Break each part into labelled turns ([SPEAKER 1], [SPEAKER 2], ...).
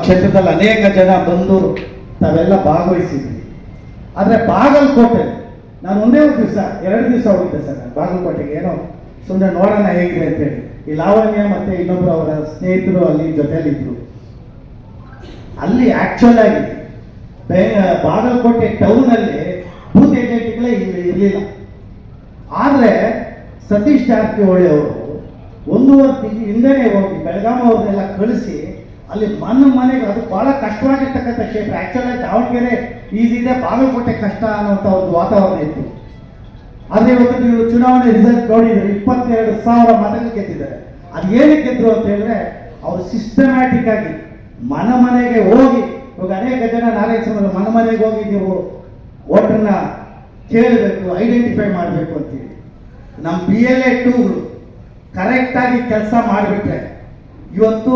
[SPEAKER 1] ಕ್ಷೇತ್ರದಲ್ಲಿ ಅನೇಕ ಜನ ಬಂದು ತಾವೆಲ್ಲ ಭಾಗವಹಿಸಿದ್ವಿ. ಆದರೆ ಬಾಗಲಕೋಟೆ ನಾನು ಒಂದೇ ಒಂದು ದಿವಸ 2 ದಿವಸ ಹೋಗಿದ್ದೆ ಸರ್ ನಾನು ಬಾಗಲಕೋಟೆಗೆ. ಏನೋ ಸುಮ್ಮನೆ ನೋಡೋಣ ಹೇಗಿದೆ ಅಂತೇಳಿ. ಈ ಲಾವಣ್ಯ ಮತ್ತೆ ಇನ್ನೊಬ್ರು ಅವರ ಸ್ನೇಹಿತರು ಅಲ್ಲಿ ಜೊತೆಯಲ್ಲಿದ್ದರು. ಅಲ್ಲಿ ಆ್ಯಕ್ಚುಲ್ ಆಗಿ ಬಾಗಲಕೋಟೆ ಟೌನಲ್ಲಿ ಬೂತ್ ಏಜೆಂಟ್ಗಳೇ ಇರಲಿಲ್ಲ. ಆದರೆ ಸತೀಶ್ ಜಾರಕಿಹೊಳಿ ಅವರು 1.5 ತಿಂಗಳು ಹಿಂದೆನೇ ಹೋಗಿ ಬೆಳಗಾವಿ ಅವ್ರನ್ನೆಲ್ಲ ಕಳಿಸಿ ಅಲ್ಲಿ ಮನೆಗೆ ಅದು ಭಾಳ ಕಷ್ಟವಾಗಿರ್ತಕ್ಕಂಥ ಕ್ಷೇತ್ರ. ಆ್ಯಕ್ಚುಲಾಗಿ ದಾವಣಗೆರೆ ಈಸಿ ಇದೆ, ಬಾಗಲಕೋಟೆ ಕಷ್ಟ ಅನ್ನೋಂಥ ಒಂದು ವಾತಾವರಣ ಇತ್ತು. ಆದರೆ ಇವತ್ತು ನೀವು ಚುನಾವಣೆ ರಿಸಲ್ಟ್ ನೋಡಿದರೆ 22,000 ಮತಗಳು ಗೆದ್ದಿದ್ದಾರೆ. ಅದು ಏನಕ್ಕೆ ಗೆದ್ರು ಅಂತ ಹೇಳಿದ್ರೆ ಅವರು ಸಿಸ್ಟಮ್ಯಾಟಿಕ್ ಆಗಿ ಮನೆಗೆ ಹೋಗಿ, ಇವಾಗ ಅನೇಕ ಜನ ನಾರಾಯಣ ಮನೆಗೆ ಹೋಗಿ ನೀವು ವೋಟರ್ನ ಕೇಳಬೇಕು, ಐಡೆಂಟಿಫೈ ಮಾಡಬೇಕು ಅಂತೇಳಿ. ನಮ್ಮ BLA 2ಗಳು ಕರೆಕ್ಟಾಗಿ ಕೆಲಸ ಮಾಡಿಬಿಟ್ರೆ ಇವತ್ತು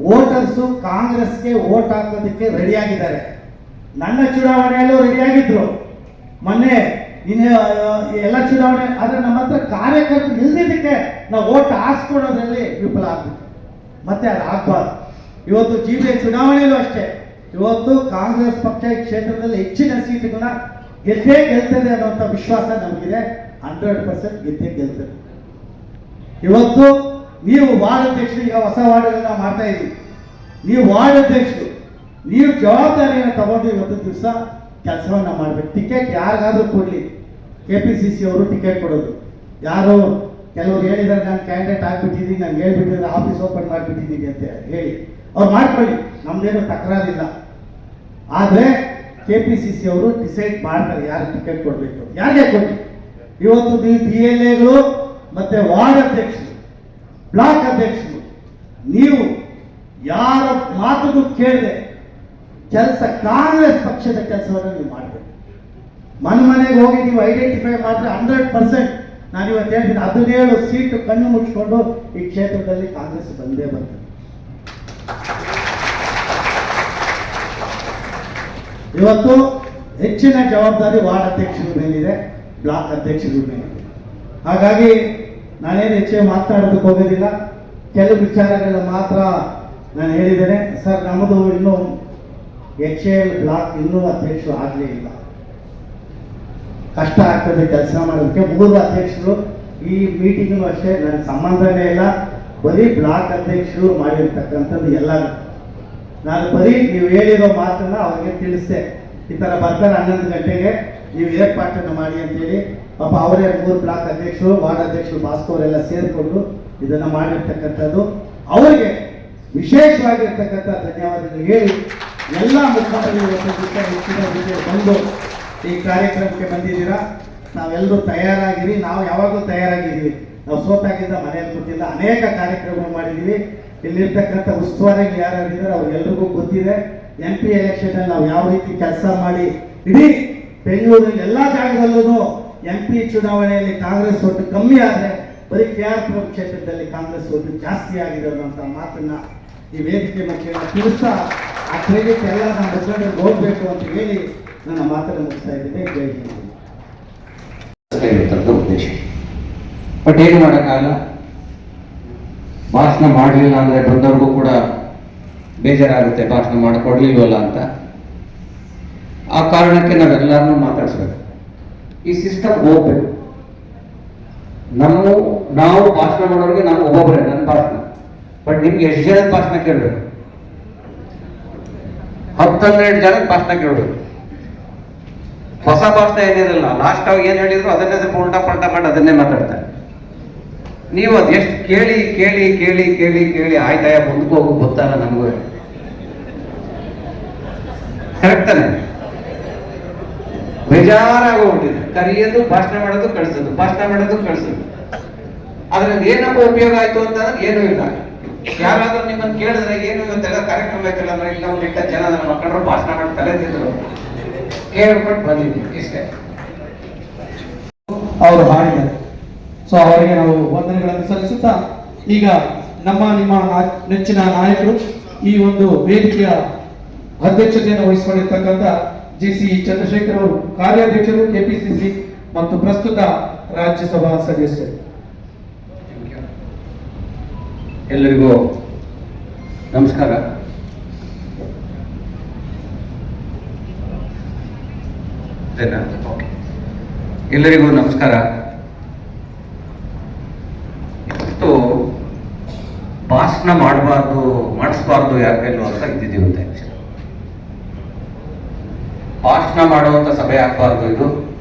[SPEAKER 1] ವೋಟರ್ಸು ಕಾಂಗ್ರೆಸ್ಗೆ ವೋಟ್ ಹಾಕೋದಕ್ಕೆ ರೆಡಿಯಾಗಿದ್ದಾರೆ. ನನ್ನ ಚುನಾವಣೆಯಲ್ಲೂ ರೆಡಿಯಾಗಿದ್ರು. ಮೊನ್ನೆ ಎಲ್ಲ ಚುನಾವಣೆ. ಆದರೆ ನಮ್ಮ ಹತ್ರ ಕಾರ್ಯಕರ್ತರು ಇಲ್ದಿದ್ದಕ್ಕೆ ನಾವು ವೋಟ್ ಹಾಕ್ಸ್ಕೊಳೋದ್ರಲ್ಲಿ ವಿಫಲ ಆಗ್ಬಿಟ್ಟು ಮತ್ತೆ ಅದು ಆಗಬಾರ್ದು. ಇವತ್ತು GBA ಚುನಾವಣೆಯಲ್ಲೂ ಅಷ್ಟೇ. ಇವತ್ತು ಕಾಂಗ್ರೆಸ್ ಪಕ್ಷ ಈ ಕ್ಷೇತ್ರದಲ್ಲಿ ಹೆಚ್ಚಿನ ಸೀಟುಗಳನ್ನ ಗೆಲ್ತದೆ ಅನ್ನೋಂಥ ವಿಶ್ವಾಸ ನಮಗಿದೆ. 100% ಗೆಲ್ತದೆ. ಇವತ್ತು ನೀವು ವಾರ್ಡ್ ಅಧ್ಯಕ್ಷರು, ಈಗ ಹೊಸ ವಾರ್ಡ್ಗಳನ್ನ ಮಾಡ್ತಾ ಇದ್ದೀವಿ. ನೀವು ವಾರ್ಡ್ ಅಧ್ಯಕ್ಷರು, ನೀವು ಜವಾಬ್ದಾರಿಯನ್ನು ತಗೊಂಡು ಇವತ್ತು ದಿವಸ ಕೆಲಸವನ್ನು ಮಾಡಬೇಕು. ಟಿಕೆಟ್ ಯಾರಿಗಾದ್ರೂ ಕೊಡಲಿ, KPCC ಅವರು ಟಿಕೆಟ್ ಕೊಡೋದು. ಯಾರು ಕೆಲವರು ಹೇಳಿದ್ದಾರೆ ನಾನು ಕ್ಯಾಂಡಿಡೇಟ್ ಆಗಿಬಿಟ್ಟಿದ್ದೀನಿ, ನಾನು ಹೇಳ್ಬಿಟ್ಟಿದ್ರೆ ಆಫೀಸ್ ಓಪನ್ ಮಾಡಿಬಿಟ್ಟಿದ್ದೀನಿ ಅಂತ ಹೇಳಿ ಅವ್ರು ಮಾಡ್ಕೊಳ್ಳಿ, ನಮ್ದೇನು ತಕರಾರಿಲ್ಲ. ಆದರೆ KPCC ಅವರು ಡಿಸೈಡ್ ಮಾಡ್ತಾರೆ ಯಾರು ಟಿಕೆಟ್ ಕೊಡಬೇಕು, ಯಾರಿಗೆ ಕೊಡಿ. ಇವತ್ತು ನೀವು BLAಗಳು ಮತ್ತು ವಾರ್ಡ್ ಅಧ್ಯಕ್ಷರು, ಬ್ಲಾಕ್ ಅಧ್ಯಕ್ಷರು, ನೀವು ಯಾರ ಮಾತನ್ನು ಕೇಳದೆ ಕೆಲಸ, ಕಾಂಗ್ರೆಸ್ ಪಕ್ಷದ ಕೆಲಸವನ್ನು ನೀವು ಮಾಡಬೇಕು. ಮನೆಗೆ ಹೋಗಿ ನೀವು ಐಡೆಂಟಿಫೈ ಮಾಡಿದ್ರೆ 100% ನಾನು ಇವತ್ತು ಹೇಳ್ತೀನಿ, 17 ಸೀಟು ಕಣ್ಣು ಮುಚ್ಚಿಕೊಂಡು ಈ ಕ್ಷೇತ್ರದಲ್ಲಿ ಕಾಂಗ್ರೆಸ್ ಬಂದೇ ಬರ್ತದೆ. ಇವತ್ತು ಹೆಚ್ಚಿನ ಜವಾಬ್ದಾರಿ ವಾರ್ಡ್ ಅಧ್ಯಕ್ಷರ ಮೇಲಿದೆ, ಬ್ಲಾಕ್ ಅಧ್ಯಕ್ಷರ ಮೇಲಿದೆ. ಹಾಗಾಗಿ ನಾನೇನು ಹೆಚ್ಚು ಮಾತನಾಡೋದಕ್ಕೆ ಹೋಗೋದಿಲ್ಲ. ಕೆಲವು ವಿಚಾರಗಳ ಮಾತ್ರ ನಾನು ಹೇಳಿದ್ದೇನೆ. ಸರ್, ನಮ್ಮದು ಇನ್ನೂ HAL ಬ್ಲಾಕ್ ಇನ್ನೂ ಅಧ್ಯಕ್ಷರು ಆಗಲೇ ಇಲ್ಲ. ಕಷ್ಟ ಆಗ್ತದೆ ಕೆಲಸ ಮಾಡೋದಕ್ಕೆ. 3 ಅಧ್ಯಕ್ಷರು ಈ ಮೀಟಿಂಗೂ ಅಷ್ಟೇ ನನಗೆ ಸಂಬಂಧನೇ ಇಲ್ಲ. ಬರೀ ಬ್ಲಾಕ್ ಅಧ್ಯಕ್ಷರು ಮಾಡಿರ್ತಕ್ಕಂಥದ್ದು ಎಲ್ಲ. ನಾನು ಬರೀ ನೀವು ಹೇಳಿರೋ ಮಾತನ್ನು ಅವ್ರಿಗೆ ತಿಳಿಸ್ದೆ. ಈ ಥರ ಬರ್ತಾರೆ 11 ಗಂಟೆಗೆ, ನೀವು ಏರ್ಪಾಟನ್ನು ಮಾಡಿ ಅಂತೇಳಿ. ಪಾಪ ಅವರೇ 3 ಬ್ಲಾಕ್ ಅಧ್ಯಕ್ಷರು, ವಾರ್ಡ್ ಅಧ್ಯಕ್ಷರು, ಭಾಸ್ಕವರೆಲ್ಲ ಸೇರಿಕೊಂಡು ಇದನ್ನು ಮಾಡಿರ್ತಕ್ಕಂಥದ್ದು. ಅವರಿಗೆ ವಿಶೇಷವಾಗಿರ್ತಕ್ಕಂಥ ಧನ್ಯವಾದಗಳು ಹೇಳಿ, ಎಲ್ಲ ಮುಖಂಡರು ಬಂದು ಈ ಕಾರ್ಯಕ್ರಮಕ್ಕೆ ಬಂದಿದ್ದೀರಾ. ನಾವೆಲ್ಲರೂ ತಯಾರಾಗಿರಿ. ನಾವು ಯಾವಾಗಲೂ ತಯಾರಾಗಿದ್ದೀವಿ. ನಾವು ಸೋತಾಗಿದ್ದ ಮನೆಯಲ್ಲಿ ಕೂತಿಲ್ಲ, ಅನೇಕ ಕಾರ್ಯಕ್ರಮ ಮಾಡಿದ್ದೀವಿ. ಇಲ್ಲಿರ್ತಕ್ಕಂಥ ಉಸ್ತುವಾರಿಗಳು ಯಾರ್ಯಾರಿದ್ದಾರೆ ಅವ್ರಿಗೆಲ್ರಿಗೂ ಗೊತ್ತಿದೆ. MP ಎಲೆಕ್ಷನಲ್ಲಿ ನಾವು ಯಾವ ರೀತಿ ಕೆಲಸ ಮಾಡಿ ಇಡೀ ಬೆಂಗಳೂರಿನ ಎಲ್ಲ ಜಾಗದಲ್ಲೂ MP ಚುನಾವಣೆಯಲ್ಲಿ ಕಾಂಗ್ರೆಸ್ ಓಟು ಕಮ್ಮಿ ಆದರೆ ಬರೀ KRಪುರ ಕ್ಷೇತ್ರದಲ್ಲಿ ಕಾಂಗ್ರೆಸ್ ಓಟು ಜಾಸ್ತಿ ಆಗಿದೆ ಅನ್ನೋಂಥ ಮಾತನ್ನು ಈ ವೇದಿಕೆ ಬಗ್ಗೆ ತಿಳಿಸ್ತಾ, ಆ ಕ್ರೆಡಿಟ್ ಎಲ್ಲ ನಮ್ಮ ಮುಖಂಡರಿಗೆ ಹೋಗಬೇಕು ಅಂತ ಹೇಳಿ ನನ್ನ ಮಾತನ್ನು ಮುಗಿಸ್ತಾ ಇದ್ದೇನೆ. ಜೈ ಹಿಂದ್.
[SPEAKER 2] ಉದ್ದೇಶ. ಬಟ್ ಏನು ಮಾಡೋಕ್ಕಾಗಲ್ಲ, ಭಾಷಣ ಮಾಡಲಿಲ್ಲ ಅಂದರೆ ಬಂದವ್ರಿಗೂ ಕೂಡ ಬೇಜಾರಾಗುತ್ತೆ, ಭಾಷಣ ಮಾಡಿಕೊಡ್ಲಿಲ್ವಲ್ಲ ಅಂತ. ಆ ಕಾರಣಕ್ಕೆ ನಾವೆಲ್ಲರನ್ನೂ ಮಾತಾಡಿಸ್ಬೇಕು. ಈ ಸಿಸ್ಟಮ್ ಹೋಗ್ಬೇಕು. ನಾವು ಭಾಷಣ ಮಾಡೋರಿಗೆ ನಾನು ಒಬ್ಬೊಬ್ಬರೇ, ನನ್ನ ಭಾಷಣ. ಬಟ್ ನಿಮ್ಗೆ ಎಷ್ಟು ಜನದ ಭಾಷಣ ಕೇಳಬೇಕು? 10-12 ಜನದ ಭಾಷಣ ಕೇಳಬೇಕು. ಹೊಸ ಭಾಷಣ ಏನಿರಲ್ಲ. ಲಾಸ್ಟ್ ಅವಾಗ ಏನು ಹೇಳಿದ್ರು ಅದನ್ನೇ ಸ್ವಲ್ಪ ಉಲ್ಟಾ ಪಲ್ಟಾ ಮಾಡಿ ಅದನ್ನೇ ಮಾತಾಡ್ತಾರೆ. ನೀವು ಅದು ಎಷ್ಟು ಕೇಳಿ ಕೇಳಿ ಕೇಳಿ ಕೇಳಿ ಕೇಳಿ ಆಯ್ತಾಯ ಮುಂದಕ್ಕೆ ಹೋಗು ಗೊತ್ತಲ್ಲ ನಮಗೂ. ಕರೆಕ್ಟ್ ತಾನೆ? ಬೇಜಾರಾಗೋಗ್ಬಿಟ್ಟಿದೆ. ಕರೆಯೋದು, ಭಾಷಣ ಮಾಡೋದು, ಕಳಿಸೋದು, ಭಾಷಣ ಮಾಡೋದು, ಕಳಿಸೋದು. ಅದ್ರಲ್ಲಿ ಏನಪ್ಪ ಉಪಯೋಗ ಆಯ್ತು ಅಂತ ಏನೂ ಇಲ್ಲ. ಯಾರಾದ್ರೂ ನಿಮ್ಮನ್ನು ಕೇಳಿದ್ರೆ ಏನು ಇವತ್ತೆಲ್ಲ ಕಾರ್ಯಕ್ರಮ ಐತಲ್ಲ ಅಂದ್ರೆ ಇಲ್ಲ ಒಂದು ಇಟ್ಟ ಜನ ನನ್ನ ಮಕ್ಕಳು ಭಾಷಣ ಮಾಡಿ ತಲೆ ತಿಂದ್ರು ಕೇಳ್ಬಿಟ್ಟು ಬಂದಿದ್ದೀವಿ ಇಷ್ಟೇ.
[SPEAKER 1] ಅವರು ಮಾಡಿದ್ದಾರೆ. ಸೊ ಅವರಿಗೆ ನಾವು ವಂದನೆಗಳನ್ನು ಸಲ್ಲಿಸುತ್ತಾ, ಈಗ ನಿಮ್ಮ ನೆಚ್ಚಿನ ನಾಯಕರು, ಈ ಒಂದು ವೇದಿಕೆಯ ಅಧ್ಯಕ್ಷತೆಯನ್ನು ವಹಿಸಿಕೊಂಡಿರ್ತಕ್ಕಂಥ GC ಚಂದ್ರಶೇಖರ್ ಅವರು ಕಾರ್ಯಾಧ್ಯಕ್ಷರು, KPCC ಮತ್ತು ಪ್ರಸ್ತುತ ರಾಜ್ಯಸಭಾ ಸದಸ್ಯರು.
[SPEAKER 2] ಎಲ್ಲರಿಗೂ ನಮಸ್ಕಾರ. ಇದೇನಾ? ಓಕೆ. ಎಲ್ಲರಿಗೂ ನಮಸ್ಕಾರ. ಇವತ್ತು ಭಾಷಣ ಮಾಡಿಸ್ಬಾರ್ದು ಯಾರ ಮೇಲೂ ಅಂತ ಇದ್ದಿದ್ದೀವಿ. ಭಾಷಣ ಮಾಡುವಂತ ಸಭೆ ಆಗ್ಬಾರ್ದು ಇದು.